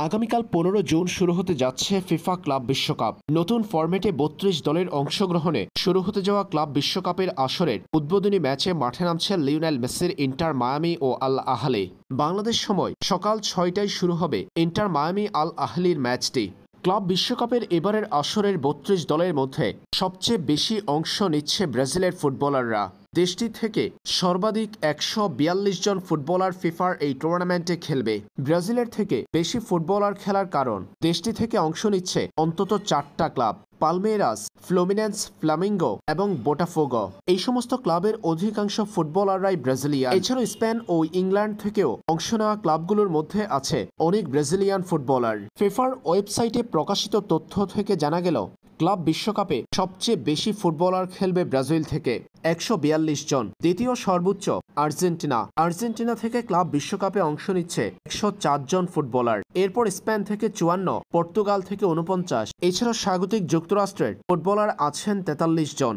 আগামীকাল 15 জুন শুরু হতে যাচ্ছে ফিফা ক্লাব বিশ্বকাপ। নতুন ফরম্যাটে 32 দলের অংশগ্রহণে শুরু হতে যাওয়া ক্লাব বিশ্বকাপের আসরের উদ্বোধনী ম্যাচে মাঠে নামছে লিওনেল মেসির ইন্টার মায়ামি ও আল আহলি। বাংলাদেশ সময় সকাল 6টায় শুরু হবে ইন্টার মায়ামি আল আহলির ম্যাচটি। ক্লাব বিশ্বকাপের এবারের আসরের 32 দলের মধ্যে সবচেয়ে বেশি অংশ নিচ্ছে ব্রাজিলের ফুটবলাররা। দেশটি থেকে সর্বাধিক 142 জন ফুটবলার ফিফার এই টুর্নামেন্টে খেলবে। ব্রাজিলের থেকে বেশি ফুটবলার খেলার কারণ দেশটি থেকে অংশ নিচ্ছে অন্তত 4টা ক্লাব: পালমেইরাস, ফ্লুমিনেন্স, ফ্লামিঙ্গো এবং বোটাফোগো। এই সমস্ত ক্লাবের অধিকাংশ ফুটবলাররাই ব্রাজিলিয়ান। এছাড়াও স্পেন ও ইংল্যান্ড থেকেও অংশ নেওয়া ক্লাবগুলোর মধ্যে আছে অনেক ব্রাজিলিয়ান ফুটবলার। ফিফার ওয়েবসাইটে প্রকাশিত তথ্য থেকে জানা গেল, ক্লাব বিশ্বকাপে সবচেয়ে বেশি ফুটবলার খেলবে ব্রাজিল থেকে 142 জন। দ্বিতীয় সর্বোচ্চ আর্জেন্টিনা থেকে ক্লাব বিশ্বকাপে অংশ নিচ্ছে 104 জন ফুটবলার। এরপর স্পেন থেকে 54, পর্তুগাল থেকে 49, এছাড়াও স্বাগতিক যুক্তরাষ্ট্রের ফুটবলার আছেন 43 জন।